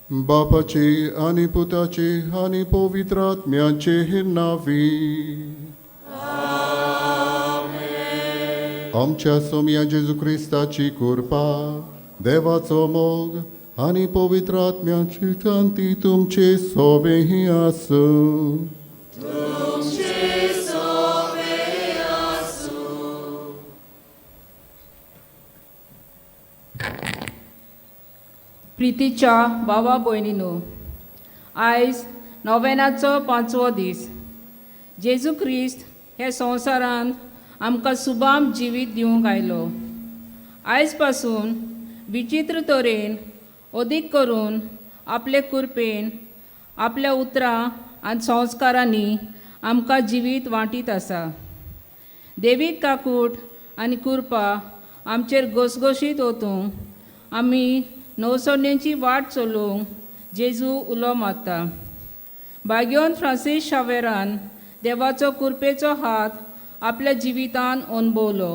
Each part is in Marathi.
बापाचे आणि पुताचे आणि पवित्र आत्म्याचे नावी. आमच्या सोम्या जेजू ख्रिस्ताची कृपा, देवाचो मोग आणि पवित्र आत्म्याची शांती तुमचे सोबेही आसू. प्रितीच्या भावा भयणीनो, आयज नोवेनाचो 5वो दीस. जेजू ख्रिस्त हे संवसारांत आमकां सुबाम जिवीत दिवंक आयलो. आयज पासून विचित्र तरेन अदीक करून आपले कृपेन, आपल्या उतरां आनी संस्कारांनी आमकां जिवीत वांटीत आसा. देवीत काकूट आनी कृपा आमचेर घसघशीत ओतूंक आमी नवसोन्नेची वाट चलोवंक जेजू उलो मारता. भाग्यवंत फ्रांसीस शावेरान देवाचो कृपेचो हात आपल्या जिवितान अनुभवलो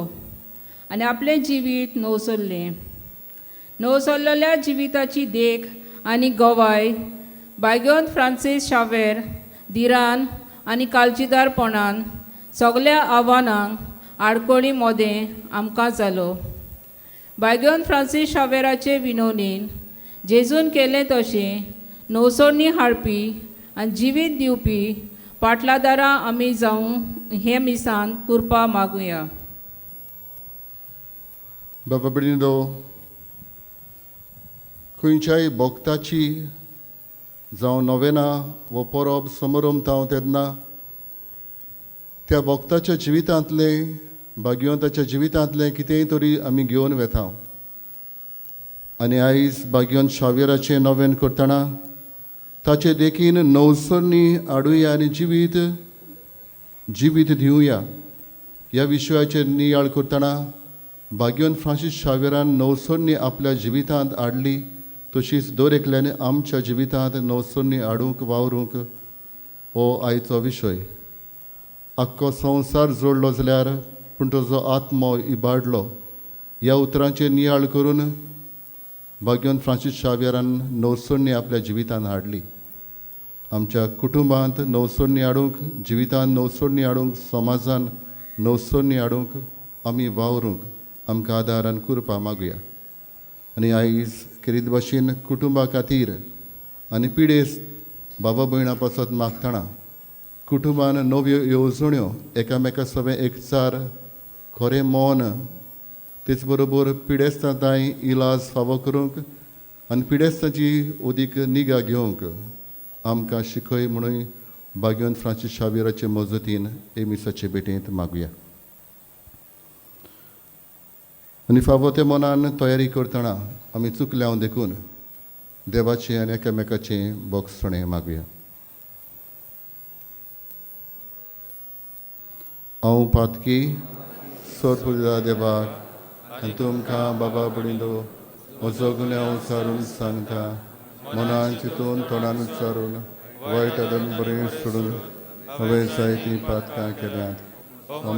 आनी आपलें जिवीत नवसरलें. नवसरलेल्या जिविताची देख आनी गवाय भाग्यवंत फ्रांसीस शावेर धिरान आनी काळजीदारपणान सगळ्या आव्हानांक आडकोळी मोदें आमकां जालो. भाग्यवंत फ्रांसीस शावेराचे विनवणेन जेजून केलें तशें नवसोरणी हाडपी आनी जिवीत दिवपी पाटलादारां आमी जावं हे मिसान कृपा मागुया. बाबा भयणीनो, खंयच्याय भक्ताची जावं नोवेना वो परब समारंभ जावं तेन्ना त्या भक्ताच्या जिवितांतले, भाग्यवंताच्या जिवितांतले कितेंय तरी आमी घेवन वेता. आनी आयज भाग्यवंत शावेराचें नोवेन करतना ताचे देखीन नवसरणी हाडुया आनी जिवीत दिवया ह्या विशयाचेर नियाळ करतना भाग्यवंत फ्रांसीस शावेरान नवसरणी आपल्या जिवितांत हाडली, तशीच दर एकल्यान आमच्या जिवितांत नवसरणी हाडूंक वावरूंक हो आयचो विशय. आख्खो संवसार जोडलो जाल्यार पूण ताजो आत्मो इबाडलो ह्या उतरांचेर नियाळ करून भाग्यवंत फ्रांसीस शावेरान नवसरणी आपल्या जिवितांत हाडली. आमच्या कुटुंबांत नवसरणी हाडूंक, जिवितांत नवसरणी हाडूंक, समाजान नवसरणी हाडूंक आमी वावरूंक आमकां आदार आनी कृपा मागुया. आनी आयज खेरीत भाशेन कुटुंबा खातीर आनी पिडेस्त बाबा भयणां पासत मागतना कुटुंबान नव्यो येवजण्यो, एकामेका सवें एकचार, खरें मौन, तेच बरोबर पिडेस्तांताय इलाज फावो करूंक आनी पिडेस्तांची ओदीक निगा घेवंक आमकां शिकय म्हणून भाग्यवंत फ्रांसीस शावेराचे मजतीन हे मिसाचे भेटेंत मागुया. आनी फावो ते मनान तयारी करतना आमी चुकल्यां देखून देवाचें आनी एकामेकाचें बोगसणें मागुया. हांव पातकी सोद पुजा देवाक आनी तुमकां बाबा भयणीनो म्हजो गुन्यांव उचारून सांगता मनान चिंतून तोंडान उच्चारून वायट आदन बरें सोडून हांवें जायतीं पातकां केल्यांत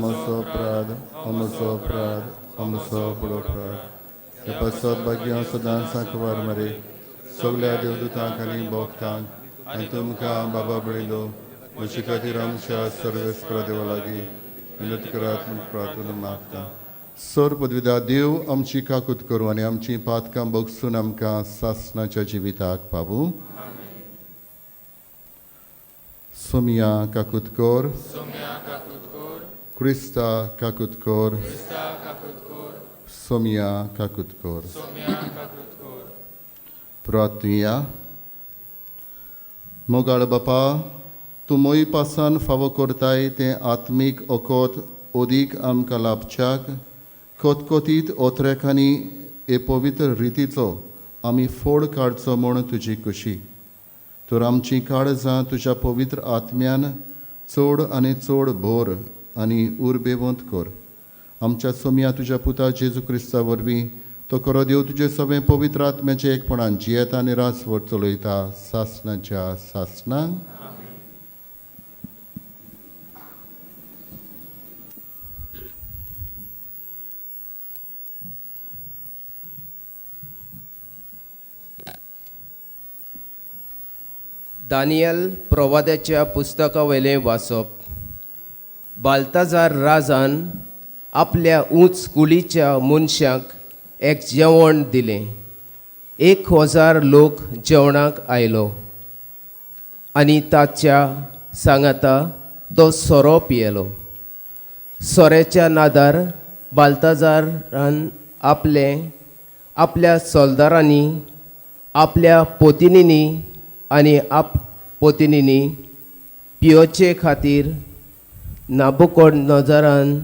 म्हजो अपराध म्हजो अपराध म्हजो बडो अपराध हे पसत भाग्य सदां सांकवार मरे सगळ्या देवदूतांक आनी भोगतांक आनी तुमकां बाबा बळिलो म्हजे खातीर आमच्या सर्वेस्परा देवा लागीं विनत करात म्हूण प्रार्थना मागता सर पदवीदा देव आमची काकूत करूं आनी आमची पातकां भोगसून आमकां सासणाच्या जिविताक पावूं सोमिया काकूत कोर क्रिस्ता काकूत कोर सोमिया काकूत कोर प्रार्थुया मोगाळ बापा तूं मोई पासान फावो करताय तें आत्मीक ओकोत ओदीक आमकां लाभच्याक कोतकोतीत ओतरेकांनी हे पवित्र रितीचो आमी फोड काडचो म्हूण तुजी खुशी तर आमची काळजां तुज्या पवित्र आत्म्यान चड आनी चड भोर आनी उर्बेवंत कर आमच्या सोम्या तुज्या पुता जेजू क्रिस्ता वरवीं तो खरो देव तुजे सगळें पवित्र आत्म्याचे एकपणान जियेता आनी रासवड चलयता सासणाच्या सासणांक दानियल प्रवाद्याच्या पुस्तका वयलें वाचप बाल्ताजार राजान आपल्या उंच कुडीच्या मनशांक एक जेवण दिलें 1000 लोक जेवणाक आयलो आनी ताच्या सांगाता तो सोरो पियेलो सोऱ्याच्या नादार बाल्ताजारान आपल्या सोलदारांनी आपल्या पोतिनींनी आनी पोतिनींनी पियोचे खातीर नाबुकोडनजरान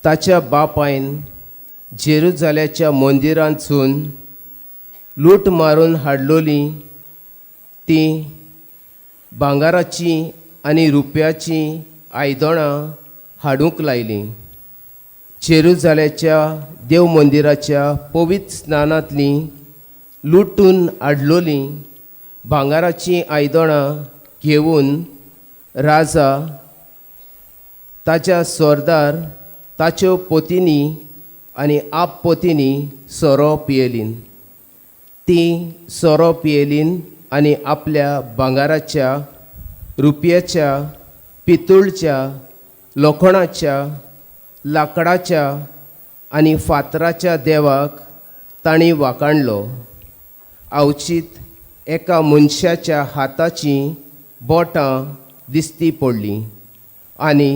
ताच्या बापायन जेरुजाल्याच्या मंदिरांतसून लूट मारून हाडलोली ती भांगाराची आनी रुप्याची आयदनां हाडूंक लायली जेरुजाल्याच्या देव मंदिराच्या पवित्र स्नानांतली लुटून हाडलोली भांगाराची आयदनां घेवन राजा ताच्या सोरदार ताच्यो पोतिनी आनी पोतिनी सोरो पियेलीन ती सोरो पियेलीन आनी आपल्या भांगाराच्या रुपयाच्या पितूळच्या लोखणाच्या लाकडाच्या आनी फातराच्या देवाक तांणी वाखाणलो अवचीत एका मनशाच्या हाताची बोटां दिसती पडली आनी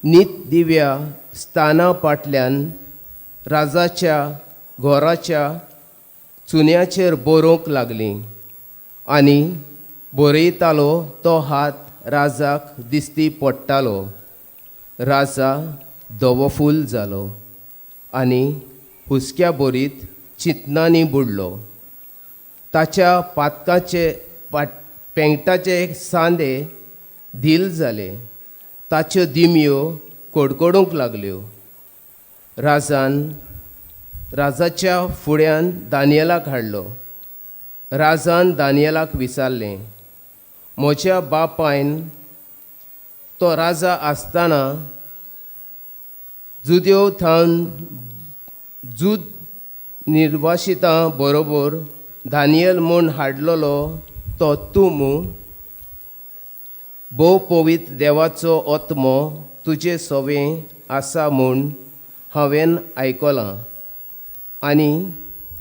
नीत दिव्या स्थाना फाटल्यान राजाच्या घोराच्या चुन्याचेर बरोवंक लागली आनी बरयतालो तो हात राजाक दिसती पडटालो राजा दवफूल जालो आनी हुस्क्या बोरीत चिंतनांनी बुडलो ताच्या पातकाचे पेंगटाचे सांदे धील जाले ताच्यो दिमयो कडकडूंक लागल्यो राजाच्या फुड्यान दानियेलाक हाडलो राजान दानियेलाक विचारलें म्हज्या बापायन तो राजा आसतना जुद्यो थावन जूद निर्वासितां बरोबर दानियल म्हूण हाडलोलो तो तूं भोव पवित्र देवाचो आत्मो तुजे सोवें आसा म्हूण हांवें आयकलां आनी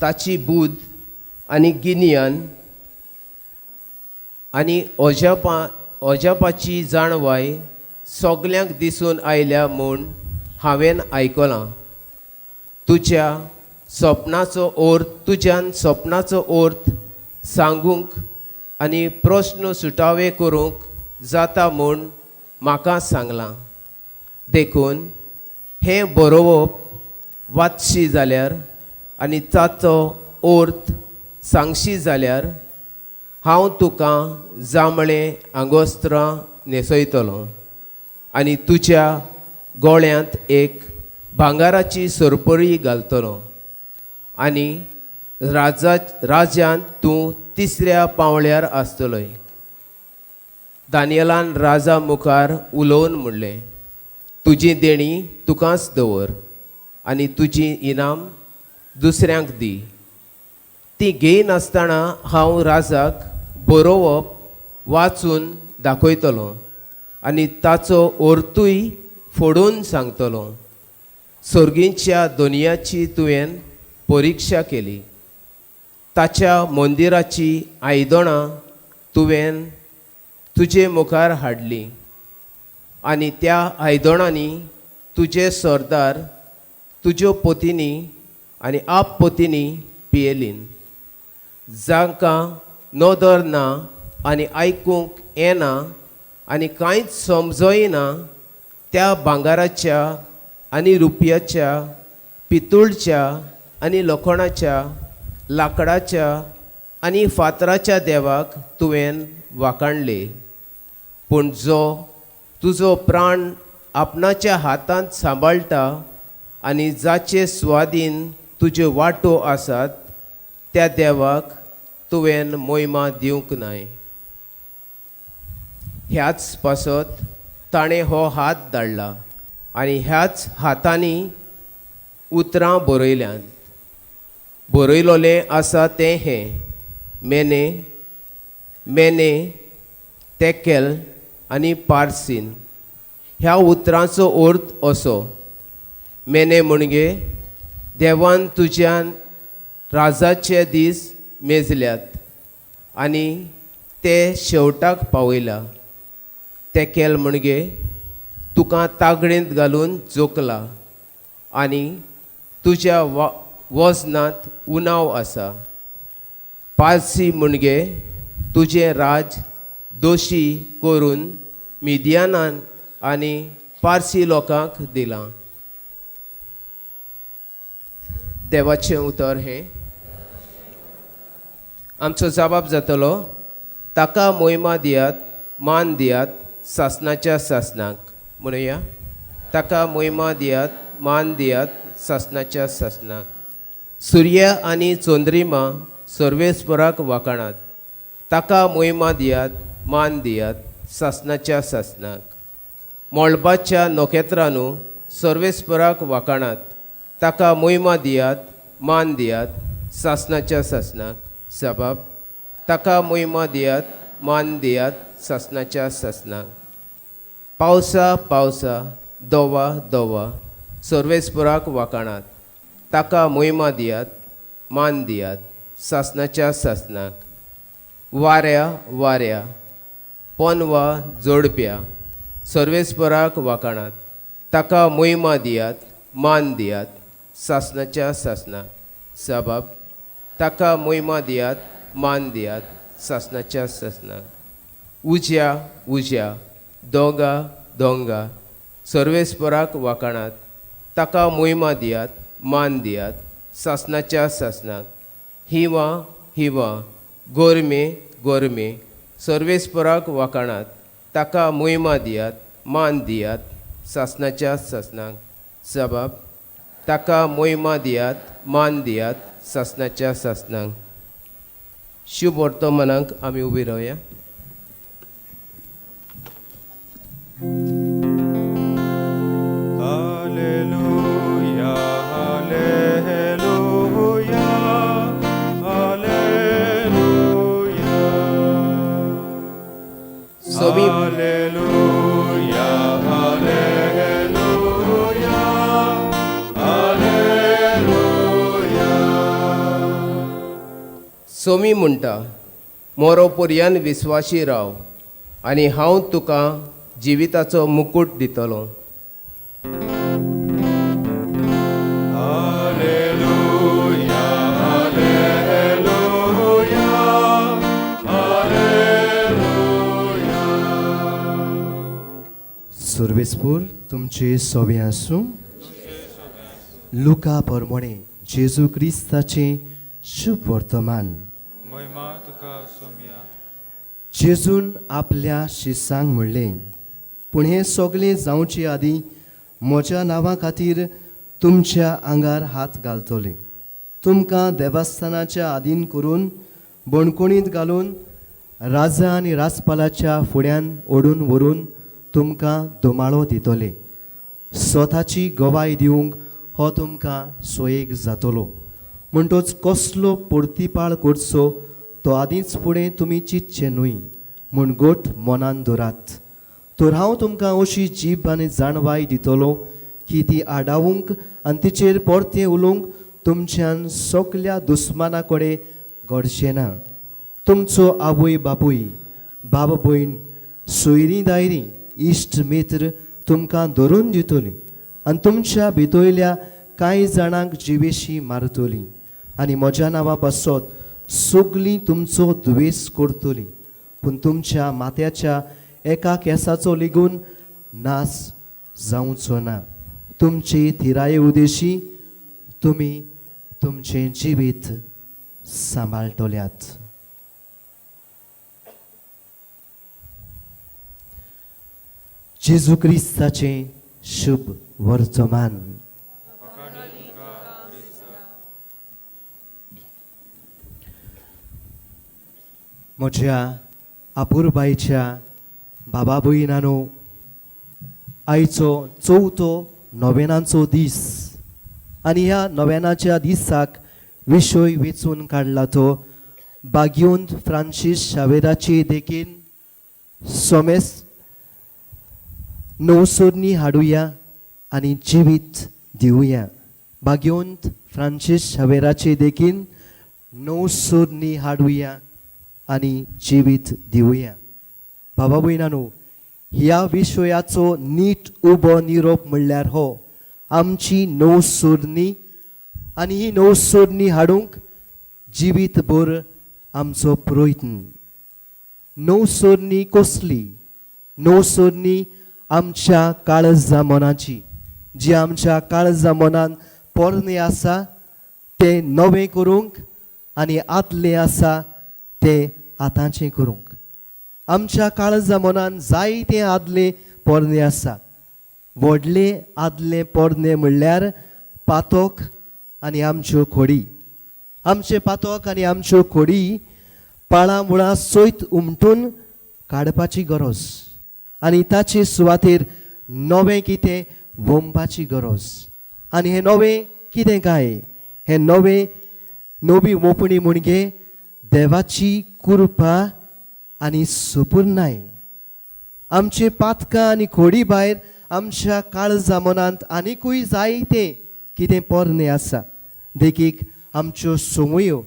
ताची बूद आनी गिन्यान आनी ओजापाची जाणवाय सगल्यांक दिसून आयल्या म्हूण हांवें आयकलां तुज्यान सपनाचो अर्थ सांगूंक आनी प्रस्न सुटावे करूंक जाता म्हूण म्हाका सांगलां देखून हें बरोवप वाचशी जाल्यार आनी ताचो अर्थ सांगशी जाल्यार हांव तुका जांबळें आंगोस्त्रां न्हेसयतलों आनी तुज्या गोळ्यांत एक भांगाराची सरपळी घालतलो आनी राज्यांत तूं तिसऱ्या पावंड्यार आसतलोय. दानियेलान राजा मुखार उलोवन म्हणलें, तुजी देणी तुकाच दवर आनी तुजी इनाम दुसऱ्यांक दी. ती घेयनासतना हांव राजाक बरोवप वाचून दाखयतलों आनी ताचो ओर्तूय फोडून सांगतलों. सर्गींच्या दोनयाची तुवें परिक्षा केली. ताच्या मंदिराची आयदनां तुवें तुजे मुखार हाडली आनी त्या आयदनांनी तुजे सरदार तुज्यो पोतिनी आनी आपपोतिनी पियेलीन. जांकां नदर ना आनी आयकूंक येना आनी कांयच समजोयना त्या भांगाराच्या आनी रुपयाच्या, पितूळच्या आनी लोखणाच्या, लाकडाच्या आनी फातराच्या देवाक तुवें वाखाणले. पूण जो तुजो प्राण आपणाच्या हातांत सांबाळटा आनी जाचे स्वाधीन तुज्यो वाटो आसात त्या देवाक तुवें मोहिमा दिवंक नाय. ह्याच पासत ताणें हो हात धाडला आनी ह्याच हातांनी उतरां बरयल्यांत. बरयलोलें आसा तें हें, मेने मेने तेकेल आनी पार्सीन. ह्या उतरांचो अर्थ असो. मेने म्हणजे देवान तुज्यान राजाचे दीस मेजल्यात आनी ते शेवटाक पावयला. तेकेल म्हणजे तुका तागडेंत घालून जोखला आनी तुज्या वजनांत उणाव आसा. पार्सी म्हणजे तुजें राज दोशी करून मिदियानान आनी पार्सी लोकांक दिलां. देवाचें उतर हें. आमचो जबाब जातलो, ताका मोहिमा दियात, मान दियात सासणाच्या सासणाक. म्हणुया, ताका मोहिमा दियात, मान दियात सासणाच्या सासणाक. सूर्य आनी चंद्रिमा सर्वेस्पराक वाखाणात. ताका मोहिमा दियात, मान दियात सासणाच्या सासणाक. मोळबाच्या नोखेत्रांनू सर्वेस्पराक वाखाणात. ताका मोहिमा दियात, मान दियात सासणाच्या सासणाक. जबाब, ताका मोहिमा दियात, मान दियात सासणाच्या सासणाक. पावसा पावसा, दोवा दोवा सर्वेस्पराक वाखाणात. ताका मोहिमा दियात, मान दियात सासणाच्या सासणाक. वाऱ्या वाऱ्या, पोनवा जोडप्या सर्वेस्पराक वाखाणात. ताका मोहिमा दियात, मान दियात सासणाच्या सासणाक. जबाब, ताका मोहिमा दियात, मान दियात सासणाच्या सासणाक. उज्या उज्या, दोंगा दोंगा सर्वेस्पराक वाखाणात. ताका मोहिमा दियात, मान दियात सासणाच्या सासणाक. हिवा हिवा, गोरमे गोरमे सर्वेस्पराक वाखाणात. ताका मोहिमा दियात, मान दियात सासणाच्या सासणाक. जबाब, ताका मोहिमा दियात, मान दियात सासणाच्या सासणाक. शुभ वर्तमानाक आमी उबी रावया. Hallelujah, hallelujah, hallelujah. Sobi Hallelujah, hallelujah, hallelujah. Somi म्हणटा, मोरो पर्यंत विस्वाशी राव आनी हांव तुका जिविताचो मुकूट दितलो. Hallelujah, hallelujah, hallelujah. सर्वेस्पूर तुमचे सोबे आसूं. लुका परमणे जेजू क्रिस्ताचें शुभ वर्तमान. महिमा तुका सोम्या. जेजून आपल्या शिसांक म्हणलें, पूण हें सगळें जावचे आदीं म्हज्या नांवा खातीर तुमच्या आंगार हात घालतले. तुमकां देवस्थानाच्या आदीन करून बणकुणींत घालून राजा आनी राजपालाच्या फुड्यान ओडून व्हरून तुमकां दोमाळो दितले. स्वताची गवाय दिवंक हो तुमकां सोयेक जातलो. म्हणटच कसलो परतीपाळ करचो तो आदींच फुडें तुमी चिंतचे न्हय म्हूण गोठ मनान दवरात. तर हांव तुमकां अशी जीब आनी जाणवाय दितलो की ती आडावूंक आनी तिचेर परतें उलोवंक तुमच्यान सगल्या दुस्माना कडेन घडचें ना. तुमचो आवय बापूय, बाब भयण, सोयरीं दायरीं, इश्ट मित्र तुमकां धरून दितलीं आनी तुमच्या भितरल्या कांय जाणांक जिवेशी मारतलीं आनी म्हज्या नांवा पासत सगलीं तुमचो दुवेस करतलीं. पूण तुमच्या माथ्याच्या एका केंसाचो लेगून नास जावचो ना. तुमचे थिराये उदेशी तुमी तुमचें जिवीत सांबाळटल्यात. जेजू क्रिस्ताचें शुभ वर्तमान. म्हज्या आपुरबायच्या बाबा भयणानो, आयचो चवथो नोवेनाचो दीस आनी ह्या नोवेनाच्या दिसाक विशय वेचून काडला तो बाग्योंत फ्रांसीस शावेराचे देखीन सोमेस नवसोदनी हाडुया आनी जिवीत दिवया. बाग्योंत फ्रांसीस शावेराचे देखीन नवसोदनी हाडुया आनी जिवीत दिवया. बाबा भयणानो, ह्या विशयाचो नीट उबो निरोप म्हणल्यार हो आमची नवसोदनी आनी ही नवसोदनी हाडूंक जिवीतभर आमचो प्रयत्न. नवसोदनी कसली? नवसोदनी आमच्या काळजा मनाची, जी आमच्या काळजा मनान पोरणे आसा ते नवें करूंक आनी आदलें आसा ते आतांचें करूंक. आमच्या काळजा मनान जायतें आदलें पोरणे आसा. व्हडलें आदलें पोरणे म्हणल्यार पातोक आनी आमच्यो खोडी. आमचे पातोक आनी आमच्यो खोडी पाळां मुळां सयत उमटून काडपाची गरज आनी ताचे सुवातेर नवें कितें वंपाची गरज. आनी हें नवें कितें काय? हें नवें नवी मोपणी म्हणजे देवाची कृपा आनी सुपुर्णाय. आमचे पातकां आनी खोडी भायर आमच्या काळजा मनांत आनिकूय जायतें कितें पोरणे आसा. देखीक आमच्यो संवयो,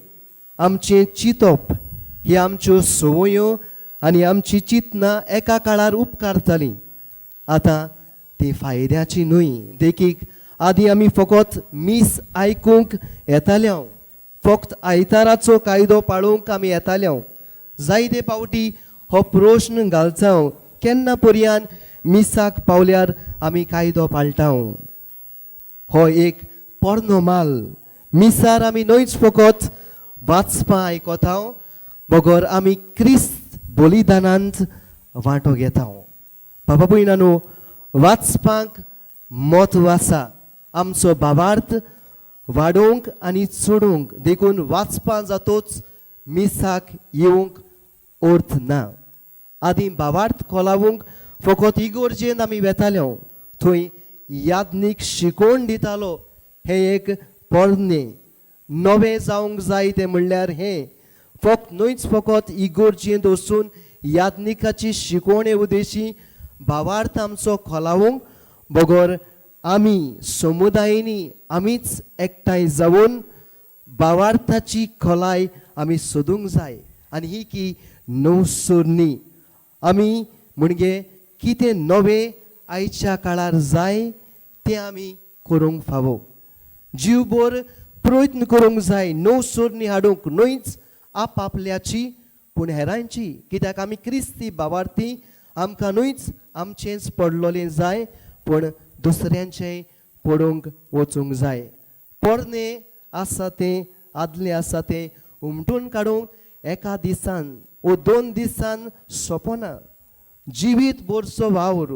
आमचें चिंतप, ही आमच्यो संवयो आनी आमची चिंतनां एका काळार उपकारतालीं. आतां ती फायद्याची न्हय. देखीक आदी आमी फकत मीस आयकूंक येताल्यो, फक्त आयताराचो कायदो पाळूंक आमी येताल्यो. जायते फावटी हो प्रश्न घालता, केन्ना पर्यान मिसाक पावल्यार आमी कायदो पाळटा. हो एक पोरनो माल. मिसार आमी न्हयच फकत वाचपां आयकता, बगर आमी क्रिस्त बलिदानांत वांटो घेता. बाबा भयणानो, वाचपाक म्हत्व आसा. आमचो भावार्थ वाडोवंक आनी चोडोवंक देखून वाचपां जातोच मिसाक येवंक अर्थ ना. आदी भावार्थ खोलावंक फकत इगोर्जेन आमी वेताल्यो, थंय याज्ञीक शिकोवन दितालो. हें एक पोरणे नवें जावंक जाय तें म्हणल्यार हें फक्त न्हयच फकत इगोर्जेंत वचून याज्ञिकाची शिकोवणे उदेशी भावार्थ आमचो खोलावंक, बगर आमी समुदायांनी आमीच एकठांय जावन भावार्थाची खोलाय आमी सोदूंक जाय. आनी ही की नवसोदनी. आमी म्हणजे कितें नवें आयच्या काळार जाय तें आमी करूंक फावो. जीवभर प्रयत्न करूंक जाय नवसोदनी हाडूंक, न्हयच आपआपल्याची पूण हेरांची. कित्याक आमी क्रिस्ती भावार्थी. आमकां न्हयच आमचेंच पडलोलें जाय, पूण दुसऱ्यांचें पडोवंक वचूंक जाय. पोरणे आसा तें, आदलें आसा तें उमटून काडूंक एका दिसान वो 2 दिसान सोंपना. जिवीत भरचो वावर.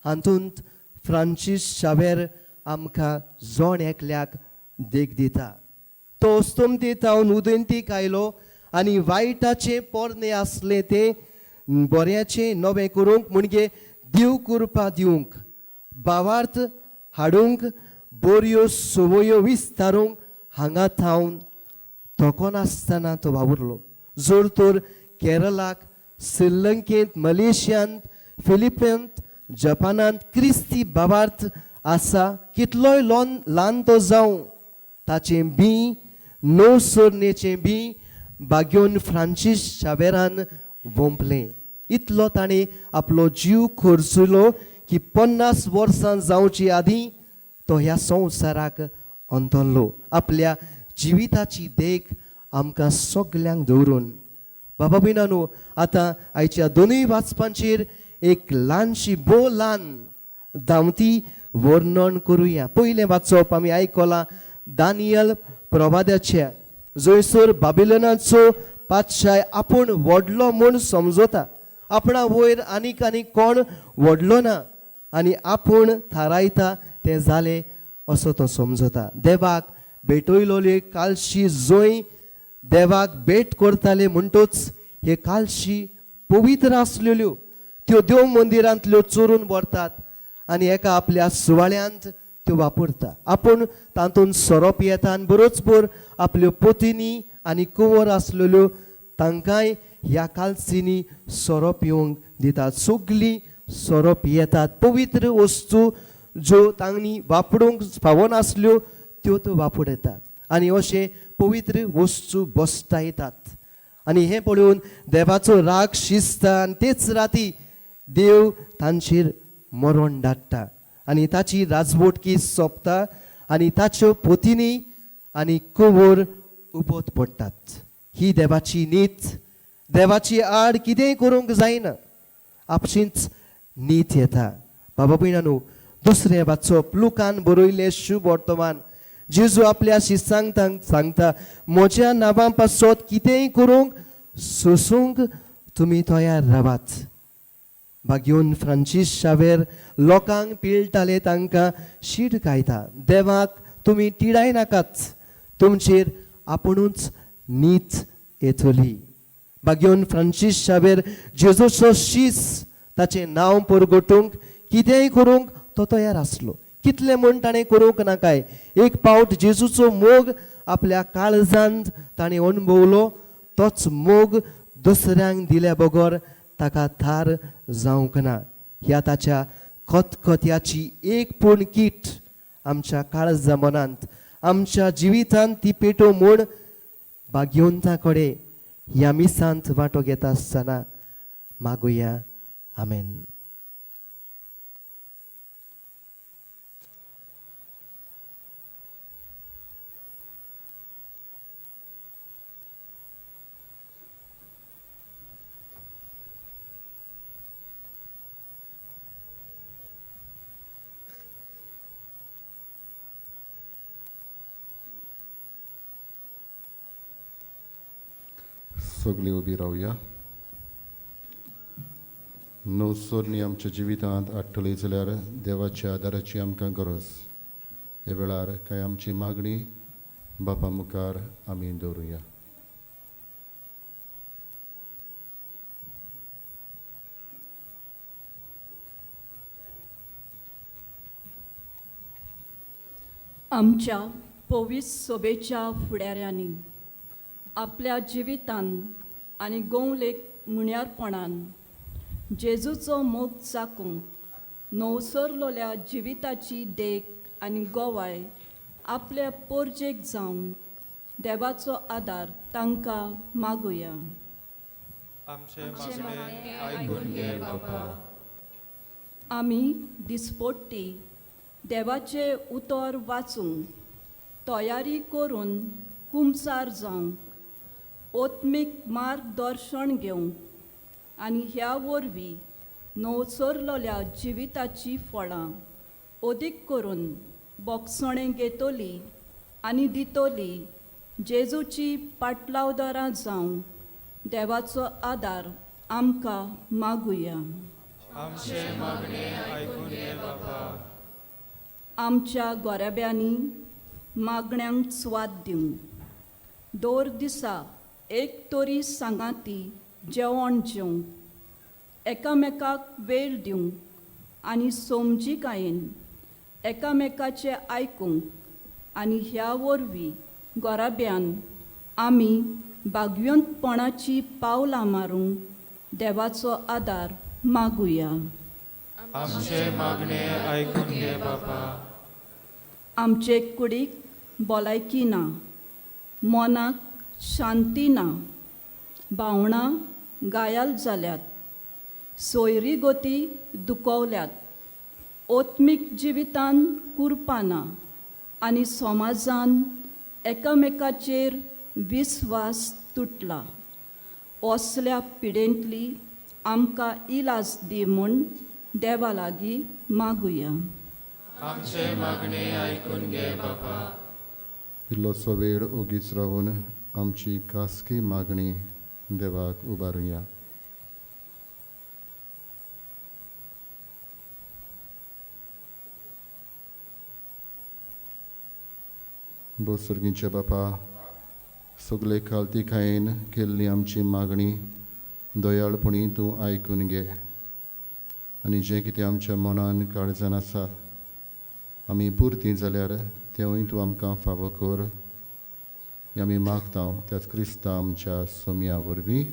हातूंत फ्रांसीस शावेर आमकां जोण एकल्याक देख दिता. तो अस्तोमतेत हांव उदंतीक आयलो आनी वायटाचे पोरणे आसले ते बऱ्याचे नवे करूंक म्हणजे दीव कृपा दिवंक भावार्थ हाडूंक बऱ्यो सवयो विस्तारूंक हांगा थावन तोकोन आसतना तो वावुरलो. जोर तर केरळाक, श्रीलंकेंत, मलेशियांत, फिलिपिन्सांत, जपानांत क्रिस्ती भावार्थ आसा कितलोय ल्हान तो जावं ताचें बी नौसरणेचें बी बाग्योन फ्रांसीस शावेरान वोंपलें. इतलो ताणें आपलो जीव खर्चलो की 50 वर्सां जावची आदीं तो ह्या संवसाराक अंतरलो. आपल्या जिविताची देख आमकां सगल्यांक दवरून बाबा बिनानू आतां आयच्या दोनूय वाचपांचेर एक ल्हानशी ल्हान धांवती वर्णन करुया. पयलें वाचप आमी आयकलां दानियल प्रवाद्याच्या, जंयसर बाबिलोनाचो पातशाय आपूण व्हडलो म्हूण समजता. आपणा वयर आनीक कोण व्हडलो ना आनी आपूण थारायता तें जालें असो तो समजता. देवाक भेटयलोले कालशी जंय देवाक भेट करताले म्हणटूच हे कालशी पवित्र आसलेल्यो त्यो देव मंदिरांतल्यो चोरून व्हरतात आनी एका आपल्या सुवाळ्यांत त्यो वापरता. आपूण तातूंत सोरोप येता आनी बरोचबर आपल्यो पोतिनी आनी कुंवर आसलेल्यो तांकांय ह्या कालसीनी सोरोप येवंक दितात. सगळीं सोरोप येतात. पवित्र वस्तू ज्यो तांणी वापरूंक फावनासल्यो त्यो तो वापर येतात आनी अशें पवित्र वस्तू बसता येतात. आनी हें पळोवन देवाचो राग शिजता आनी तेच राती देव तांचेर मरण धाडटा आनी ताची राजवटकी सोंपता आनी ताच्यो पोतिनी आनी कुंवर उबोत पडटात. ही देवाची नीत. देवाची आड कितेंय करूंक जायना, आपशींच नीत येता. बाबा भयणांनो, दुसरें वाचप लुकान बरयलें शुभ वर्तमान. जेजू आपल्या शिसांक सांगता, म्हज्या नांवा पासत कितेंय करूंक सोसूंक तुमी तयार रावात. बाग्योन फ्रांसीस शावेर लोकांक पिळटाले तांकां शीट कायता. देवाक तुमी तिडाय नाकात, तुमचेर आपुणूच नीत येतली. बाग्योन फ्रांसीस शावेर जेजूचो शीस ताचें नांव परगटूंक कितेंय करूंक तो तयार आसलो. कितलें म्हण ताणें करूंक नाकाय. एक पावट जेजूचो मोग आपल्या काळजांत ताणें अणभवलो, तोच मोग दुसऱ्यांक दिल्या बगर ताका थार जावंक ना. ह्या ताच्या खतखत्याची एक पूर्ण कीट आमच्या काळजा मनांत, आमच्या जिवितांत ती पेटो म्हूण बाग्योंता कडेन ह्या मिसांत वांटो घेता आसतना मागुया. आमेन. सगळीं उबी रावया. नवसोरणी आमच्या जिवितांत आडटली जाल्यार देवाच्या आदाराची आमकां गरज. हे वेळार कांय आमची मागणी बापा मुखार आमी दवरुया. आमच्या पवित्र सभेच्या फुडाऱ्यांनी आपल्या जिवितान आनी गौलेक मुण्यारपणान जेजूचो मोग चाकूंक नवसरलोल्या जिविताची देख आनी गोवाय आपल्या पोरजेक जावंक देवाचो आदार तांकां मागुया. आमचे मागणे आयकून घे बापा. आमी दिसपट्टी देवाचे उतर वाचूंक तयारी करून कुमसार जावंक ओत्मीक मार्गदर्शन घेवंक आनी ह्या वरवीं नवसरलोल्या जिविताची फळां अदीक करून बोगसणें घेतली आनी दितली जेजूची पाटलावदारां जावंक देवाचो आदार आमकां मागुया. आमचे मागणे आयकून घे बापा. आमच्या गोरेब्यांनी मागण्यांक स्वाद दिवंक दर दिसा एक तरी सांगाती जेवण जेवंक एकामेकाक वेळ दिवंक आनी समजीकायेन एकामेकाचें आयकूंक आनी ह्या वरवीं गोराब्यान आमी भाग्यवंतपणाची पावलां मारूंक देवाचो आदार मागुया. आमचे मागणे ऐकून घे बापा. आमचे कुडीक भलायकी ना, मनाक शांती ना, भावणां गायाल जाल्यात, सोयरी गोती दुखवल्यात, ओत्मीक जिवितान कुरपा ना आनी समाजान एकामेकाचेर विस्वास तुटला. असल्या पिडेंतली आमकां इलाज दी म्हूण देवा लागीं मागुया. आमचे मागणे ऐकून घे बापा. इल्लोसो वेळ ओगीच रावून आमची खासगी मागणी देवाक उबारुया. बोसर्गींचे बापा, सगळे खालतीकायेन केल्ली आमची मागणी दयाळपणी तूं आयकून घे आनी जें कितें आमच्या मनान काळजान आसा आमी पुर्ती जाल्यार तेंवूय तूं आमकां फावो कर. हें आमी मागता त्याच क्रिस्ता आमच्या सोम्या वरवीं.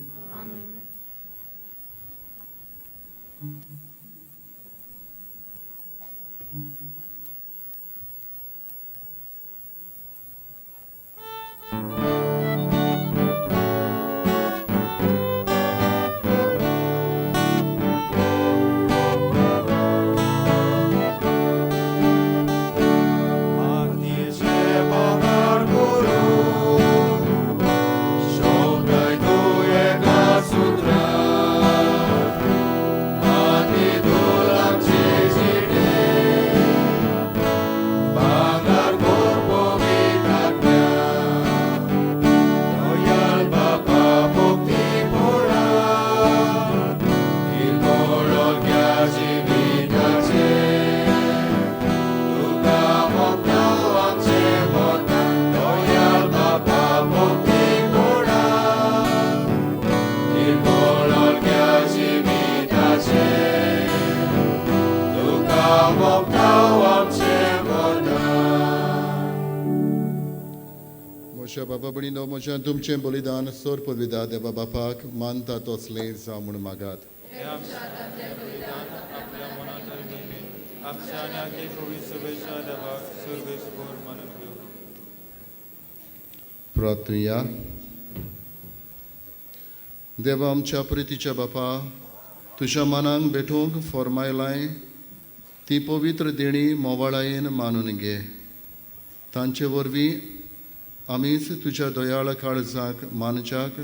म्हज्या बाबा भणीनो, म्हज्या तुमचें बलिदान सोर पदविदा देवा बापाक मानता तसलें जावं म्हूण मागात. हे आमचे बलिदान आपल्या मनात नेहमी आमच्या आणि आगे होवी शुभेच्छा देवाक सुरवेशभर मानून घेऊ. प्रार्थुया. देवा आमच्या प्रितीच्या बापा, तुज्या मनाक भेटूंक फॉर्मायलाय ती पवित्र देणी मोवाळायेन मानून घे. तांचे वरवीं आमीच तुज्या दयाळ काळजाक मानच्याक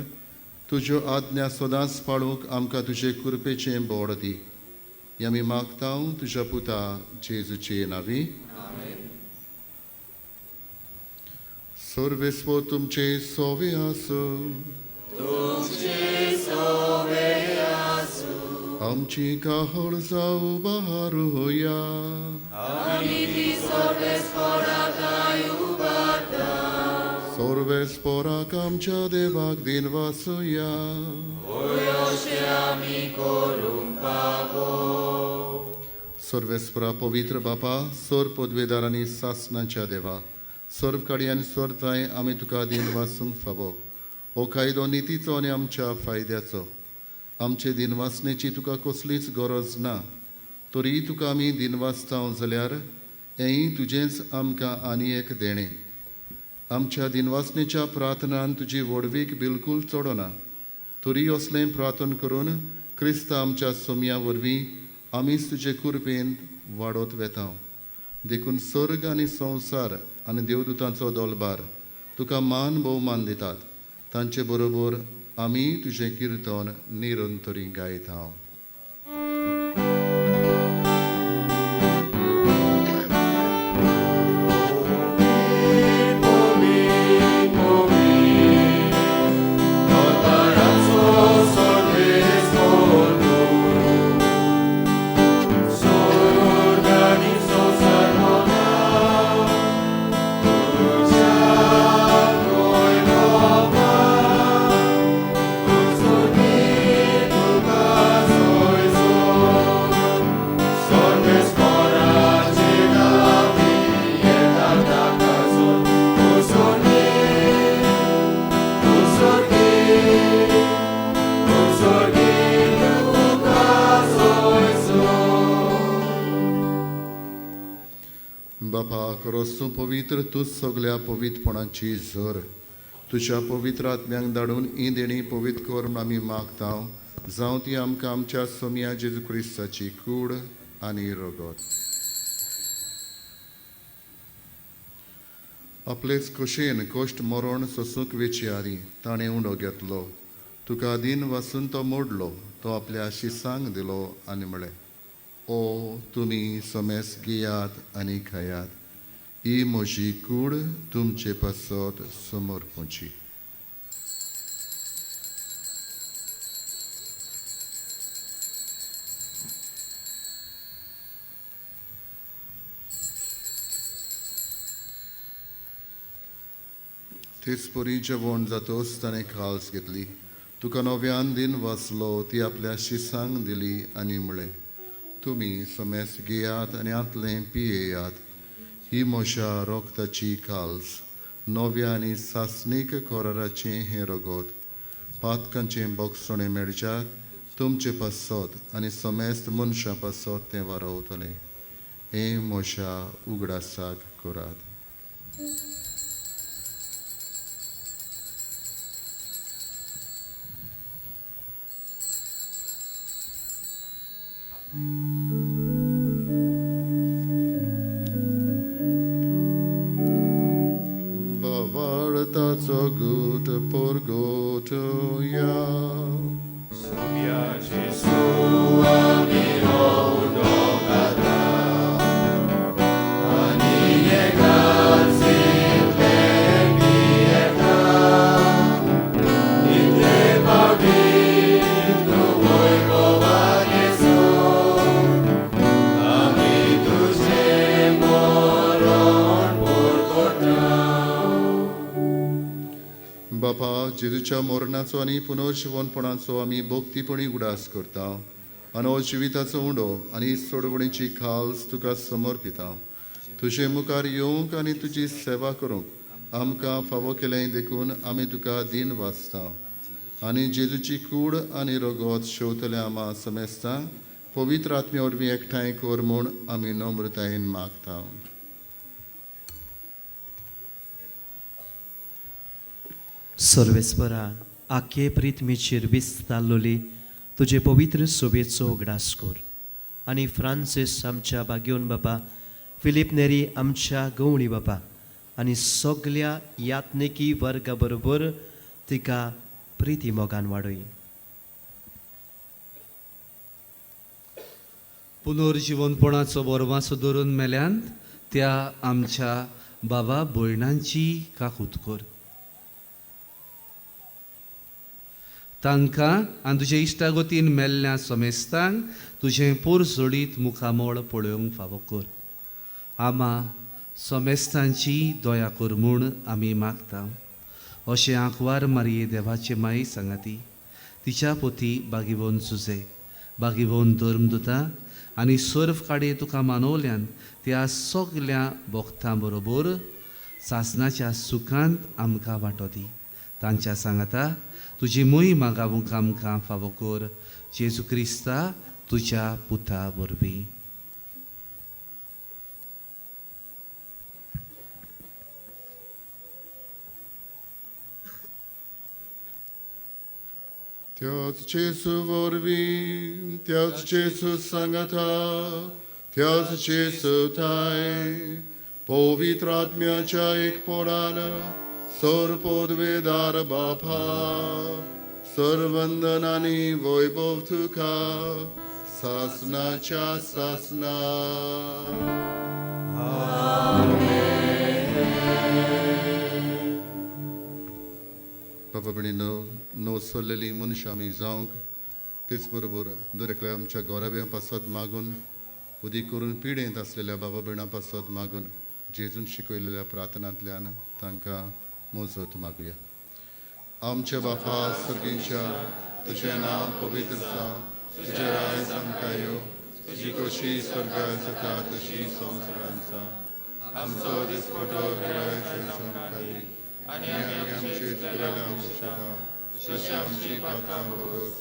तुज्यो आज्ञा सदांच पाळूंक आमकां तुजे कृपेचें बोड दी. हें आमी मागता तुज्या पुता जेजूचे नांवी. सर्वेस्व तुमचे सोवे आसूं. आमची काहळ जाऊ बहारुया. सर्वेस्पराक आमच्या देवाक दिनवासुया. सर्वेस्परा पवित्र बापा, सोर पदवेदारांनी सासनाच्या देवा, सर्व काडी आनी स्वरताय आमी तुका दिनवासूंक फावो. हो कायदो नितीचो आनी आमच्या फायद्याचो. आमचे दिनवासनेची तुका कसलीच गरज ना, तरी तुका आमी दिनवासता जाल्यार हेंय तुजेंच आमकां आनी एक देणें. आमच्या दिनवासनेच्या प्रार्थनान तुजी वडवीक बिलकूल चडना, तरी असलें प्रार्थन करून क्रिस्त आमच्या सोम्या वरवीं आमीच तुजे कृपेन वाडत वेता. देखून सर्ग आनी संवसार आनी देवदूतांचो दोलबार तुका मान भोवमान दितात. तांचे बरोबर आमी तुजें किर्तन निरंतरी गायता. Tuja, बापाक रस्तू पवित्र तूं सगळ्या पवित्रपणाची झर तुज्या पवित्र आत्म्यांक धाडून ही देणी पवित्र कर म्हूण आमी मागतां जावं ती आमकां आमच्या सोम्या जेजू क्रिस्ताची कूड आनी रगत. आपलेच कशेन कश्ट मरण सोसूंक वेचियारी ताणें उंडो घेतलो. तुका दिन वाचून तो मोडलो, तो आपल्या शिसांक दिलो आनी म्हळें, ओ तुमी समेस घेयात आनी खायात, ही म्हजी कूड तुमचे पासत समर्पूची. तेच परी जेवण जातोच ताणें खास घेतली. तुका नव्यान दिन वाचलो, ती आपल्या शिसांक दिली आनी म्हळें, तुमी समेस घेयात आनी आतलें पियेयात, ही म्हज्या रोगताची काल्स, नव्या आनी सासणीक कोराराचें हें रगत. पातकांचें बोगसणें मेळच्याक तुमचे पासत आनी समेस्त मनशां पासत तें वारवतलें. हें म्हज्या उगडासाक करात. Bavartaco gut por gotoja. बापा जेजूच्या मरणाचो आनी पुनर्जीवनपणाचो आमी भोक्तीपणी उडास करता. आनी जिविताचो उंडो आनी सोडवणेची खाल्स तुका समर्पिता. तुजे मुखार येवंक आनी तुजी सेवा करूंक आमकां फावो केलें देखून आमी तुका दिन वाचता. आनी जेजूची कूड आनी रगत शेवतल्या आमा समेस्तांक पवित्र आत्मे वरवीं एकठांय कर म्हूण आमी नम्रतायेन मागता. सर्वेस्परा आखे प्रितमेचेर विस्तारलोली तुजे पवित्र सोबेचो उगडास कर. आनी फ्रांसीस आमच्या बागेवन बापा, फिलीप नेरी आमच्या गवळी बापा आनी सगळ्या यात्निकी वर्गा बरोबर तिका प्रिती मोगान वाडय. पुनर्जीवनपणाचो बोरमासो धरून मेल्यांत त्या आमच्या बाबा भयणांची काकूत कर. तांकां आनी तुजे इश्टागतीन मेल्ल्या समेस्तांक तुजें पोरसोडीत मुखामोळ पळोवंक फावो कर. आमा समेस्तांची दया कर म्हूण आमी मागता. अशें आंकवार मारये देवाचे माई सांगाती, तिच्या पोती बागीवोन सुजे, बागीवोन धर्मदुता आनी सर्व काडे तुका मानवल्यान त्या सगल्या भक्तां बरोबर सासणाच्या सुखांत आमकां वांटो दी. तांच्या सांगाता तुजी मोहीम गावूंक आमकां फावो कर. जेजू क्रिस्ता तुज्या पुता वरवीं. त्याच जेजू वरवीं, त्याच जेजू सांगाता, त्याच जेजू थाय, पवित्र आत्म्याच्या एकपणान सर्वोद्वेदार बापा, सर्वंदन आनी वैभव तुका सासणाच्या सासना. बाबा भयणीनो, नवसरलेली मनशां आमी जावंक तेच बरोबर दर एकल्या आमच्या गोराब्यां पासत मागून उदी करून पिडेंत आसलेल्या बाबा भयणां पासत मागून जेजून शिकयलेल्या प्रार्थनांतल्यान तांकां मोजत मागुया. आमच्या बापा सर्गीच्या, तुजें नांव पवित्र जावं, तुजें राय आमकां येवं, तुजी कशी स्वर्गांत जाता तशी संवसारांत जावं. आमचो दिसपटो गिराय आनी आमचे चुकलेल्यांक विसरता, तशी आमची पातकां भोगोस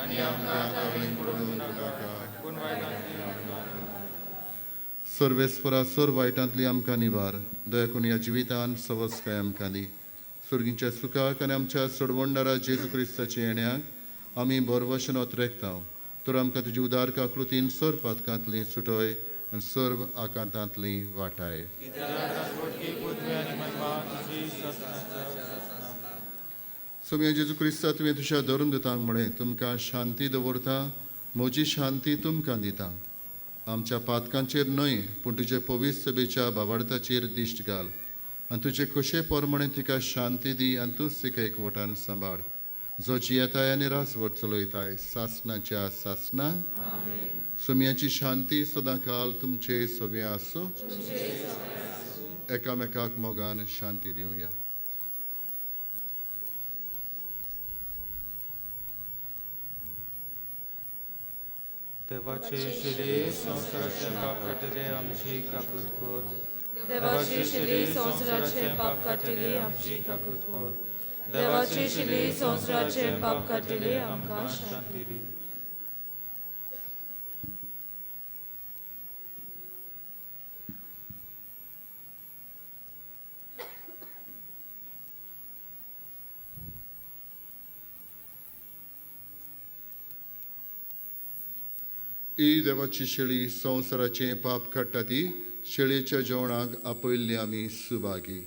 आनी आमकां तावडींत पडूंक नाका, पूण वायटांतल्यान आमकां सर्वेस्परा सोर वायटांतली आमकां निवार दया करून ह्या जिवितांत सवस काय आमकां दी सुर्गींच्या सुखाक आनी आमच्या सोडवणदारा जेजू क्रिस्ताच्या येण्याक आमी बरवशेन ओतरेकता तर आमकां तुजी उदार काकृतीन सर पातकांतली सुटोय आनी सर्व आकांतांतली वाटाय सोम्या जेजू क्रिस्ता तुवें तुज्या धरून दितांक म्हळें तुमकां शांती दवरता म्हजी शांती तुमकां दिता आमच्या पातकांचेर न्हय पूण तुजे पवित्र सभेच्या भावार्थाचेर दिश्ट घाल आनी तुजे कशे पोरमणे तिका शांती दी आनी तूंच तिका एकवटान सांबाळ जो जियेताय आनी रासवट चलयताय सासणाच्या सासणां सोम्याची शांती सदां काल तुमचे सोबे आसूं एकामेकाक मोगान शांती दिवया देवाचे शिरे संवसाराचे पाप काटिले आमची काकूत कोर देवाचे शिरे संवसाराचे पाप काटिले आमची काकूत कोर देवाचे शिरे संवसाराचे पाप काटिले आमकां शांती दी ही देवाची शेळी संवसाराचें पाप काडटा ती शेळयेच्या जेवणाक आपयल्ली आमी सुभागी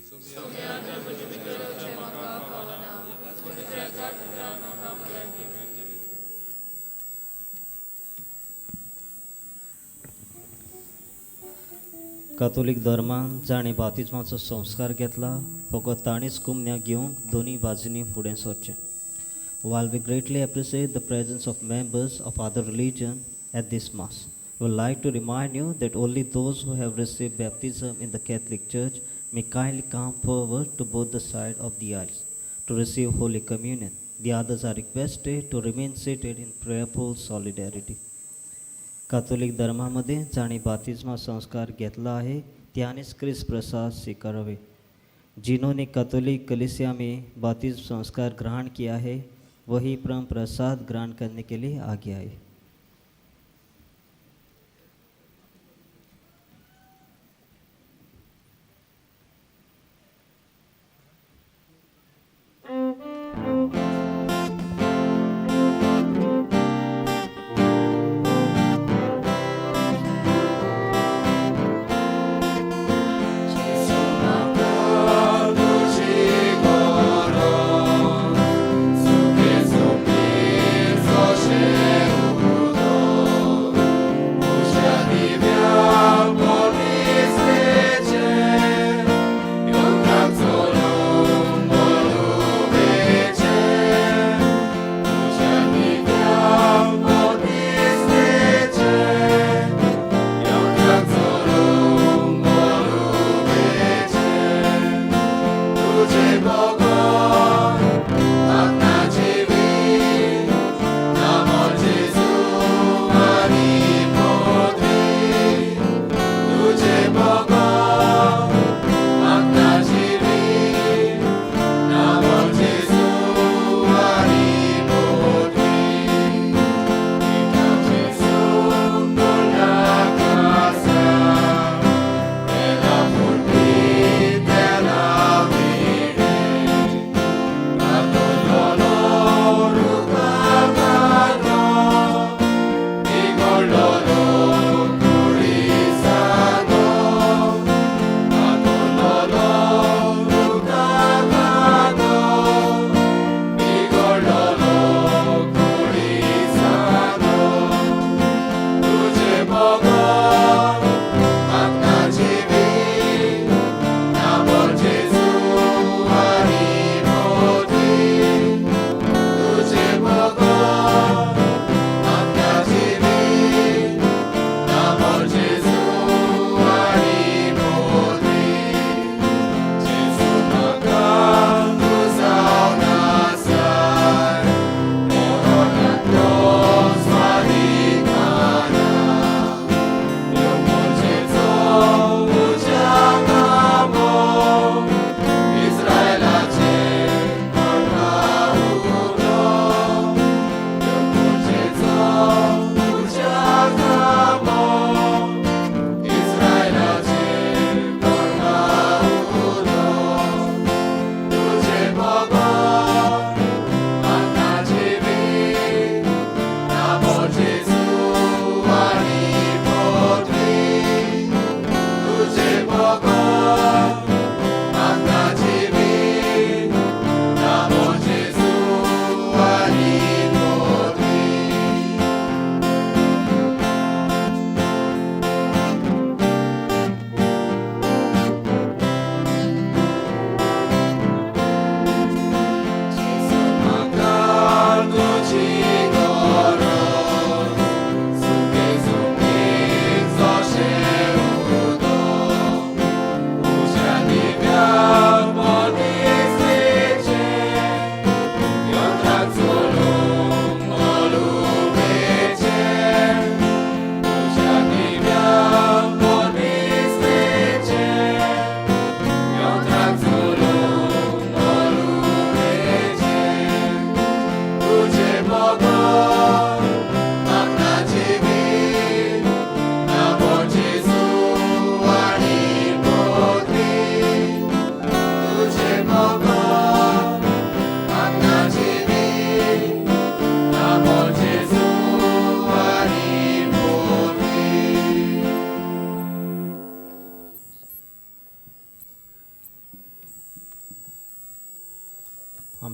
कातोलीक धर्मान जाणें बातिजमाचो संस्कार घेतला फकत ताणीच कुमन्या घेवंक दोनी बाजूंनी फुडें सरचें. While we greatly appreciate the presence of members of other religion at this Mass, we would like to remind you that only those who have received baptism in the Catholic Church may kindly come forward to both the sides of the aisles to receive Holy Communion. The others are requested to remain seated in prayerful solidarity. कातोलिक धर्मामध्ये जाणी बातिस्मा संस्कार घेतला आहे त्यानेच ख्रिस्त प्रसाद स्वीकारावे. जिन्होंने कैथोलिक कलीसिया में बातिस्म संस्कार ग्रहण किया है वही परम प्रसाद ग्रहण करने के लिए आगे आए.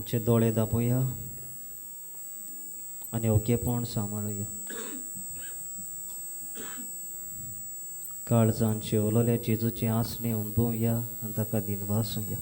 आमचे दोळे दाबूया आणि ओकेपण सांबाळूया. काळजांचे ओलोल्या जेजूची आसणे अनुभवूया आणि ताका दिनवासूया.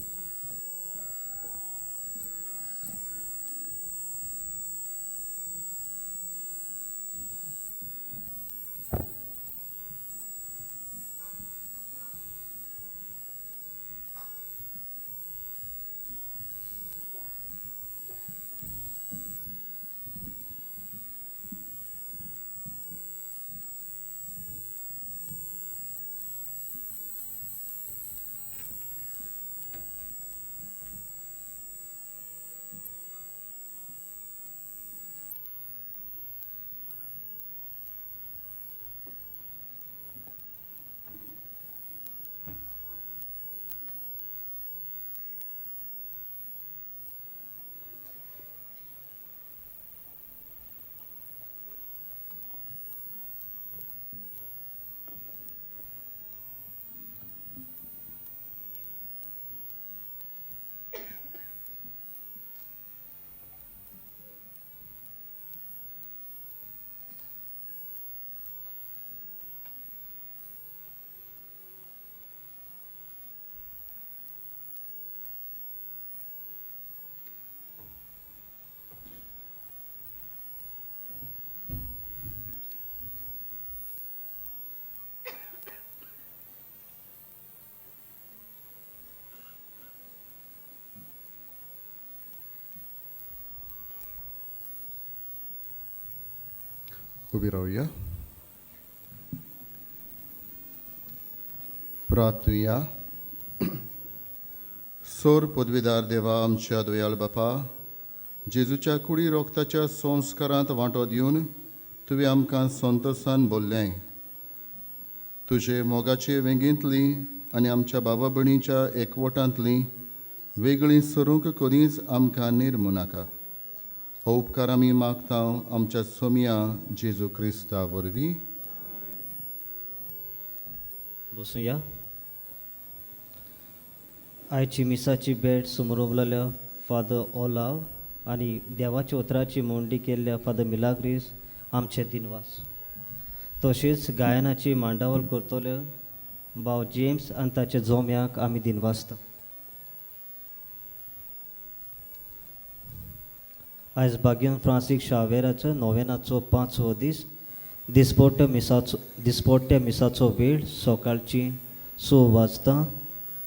उभी राहूया. प्रार्थूया. सोर पदवीदार देवा आमच्या दयाळ बापा, जेजूच्या कुडी रोगताच्या संस्कारांत वांटो दिवन तुवें आमकां संतोशान बोल्लें. तुजे मोगाचे वेंगेंतली आनी आमच्या बाबा भयणीच्या एकवटांतली वेगळी सरूंक कधीच आमकां निर्मू नाका. हो उपकार आमी मागता आमच्या सोमिया जेजू क्रिस्ता वरवीं. बसूया. आयची मिसाची भेट समोर उबलल्या फादर ओलाव आनी देवाच्या उतराची मोंडी केल्ल्या फादर मिलाग्रीस आमचे दिनवास. तशेंच गायनाची मांडावळ करतले भाव जेम्स आनी ताच्या जोम्याक आमी दिनवासता. आयज बागेवन फ्रांसीक शावेराचो नोवेनाचो 5वो दीस दिसपोट्या मिसाचो वेळ सकाळची 6 वाजता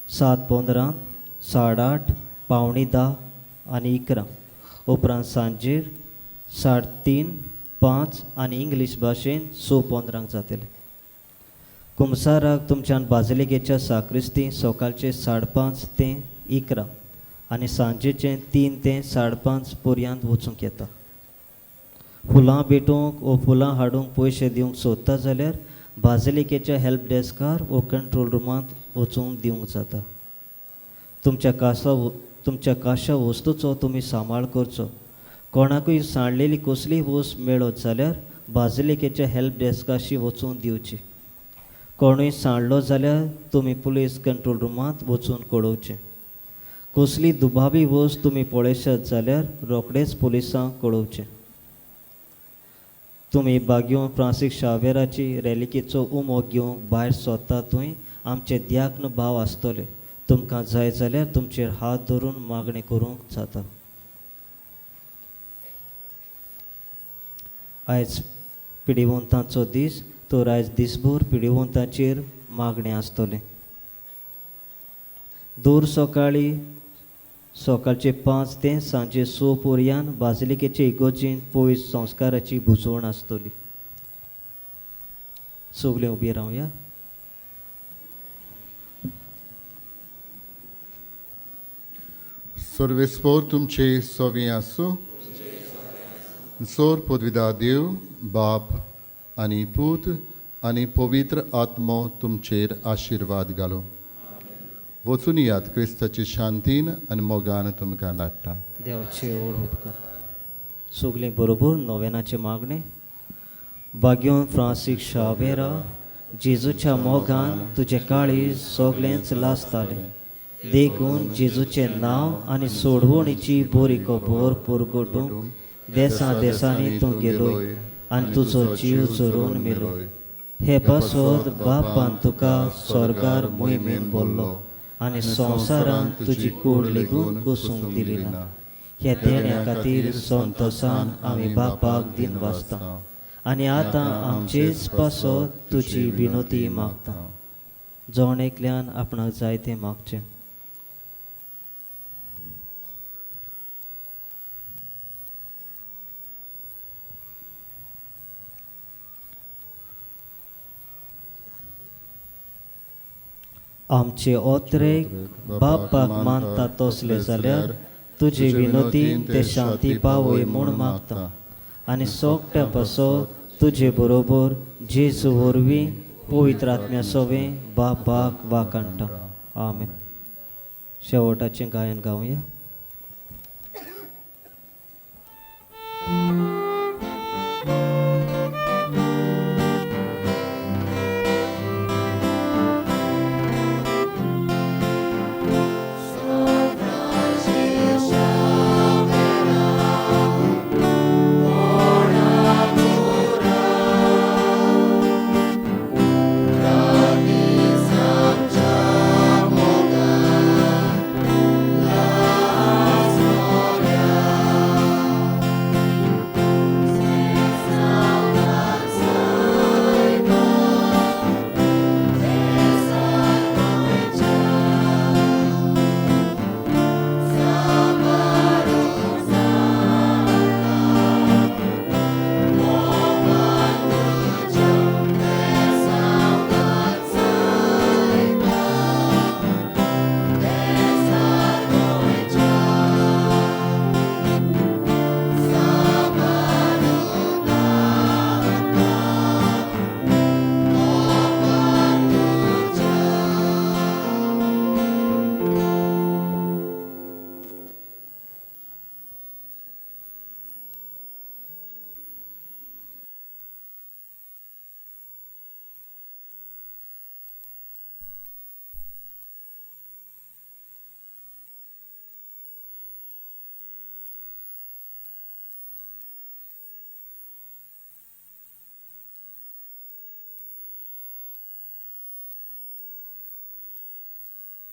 7:15 8:30 9:45 आनी 11 उपरांत सांजेर 3:30 5 आनी इंग्लीश भाशेन 6:15 जातले. कुमसाराक तुमच्यान बाजिलिकेच्या साक्रिस्ती सकाळचे 5:30 ते 11 आनी सांजेचे 3 ते 5:30 पर्यंत वचूंक येता. फुलां भेटोवंक वा फुलां हाडूंक पयशे दिवंक सोदता जाल्यार बाजिलिकेच्या हेल्प डेस्कार वा कंट्रोल रुमांत वचून दिवंक जाता. तुमच्या काशा वस्तूचो तुमी सांबाळ करचो. कोणाकूय सांडलेली कसलीय वस्त मेळत जाल्यार बाजिलिकेच्या हेल्प डेस्काशी वचून दिवची. कोणूय सांडलो जाल्यार तुमी पुलीस कंट्रोल रुमांत वचून कळोवचें. कसली दुबावी वस्त तुमी पळयशात जाल्यार रोखडेच पुलिसांक कळोवचें. तुमी बागेवन फ्रांसीक शावेराची रॅलिकेचो उमो घेवंक भायर सोदता थंय आमचे दियाक्न भाव आसतले. तुमकां जाय जाल्यार तुमचेर हात धरून मागणी करूंक जाता. आयज पिडिवंतांचो दीस तर आयज दिसभर पिडिवंतांचेर मागणी आसतले. दर सकाळचे 5 ते सांजे 6 पर्यंत बाजिलिकेचे इगोर्जीन पयस संस्काराची बुजवण आसतली. सगळे उबी रावया. सर्वेस्पोर तुमचे सोवी आसूं. सोर पदवीदार देव बाप आनी पूत आनी पवित्र आत्मो तुमचेर आशिर्वाद घालो. वचून यात क्रिस्ताची शांतीन आनी मोगान तुमकां धाडटा. देवाची ओड उपकार. सगळे बरोबर नोवेनाचे मागणे. बागेवन फ्रांसीक शावेरा जेजूच्या मोगान तुजे काळीज सगळेंच लासतालें. देखून जेजूचें नांव आनी सोडवणीची बरी खबर पुरगोटूंक देसा देसांनी तूं गेलोय आनी तुजो जीव चोरून मेलोय. हे पासत बापान तुका स्वर्गार मोहिमेन बोल्लो आनी संवसारान तुजी कूड लेगून कुसूंक दिली ना. ह्या देण्या खातीर संतोशान आमी बापाक दिन वाचता आनी आतां आमचेच पासत तुजी विनोती मागता. जोण एकल्यान आपणाक जाय तें मागचें. आमचे ओत्रेक बापाक मानता तसले जाल्यार तुजे विनोतीन ते शांती पावय म्हूण मागता आनी सोगट्या पासत तुजे बरोबर जेजू वरवीं पवित्र आत्म्या सोबे बापाक वाकाणटा. आमेन. शेवटाचें गायन गावया.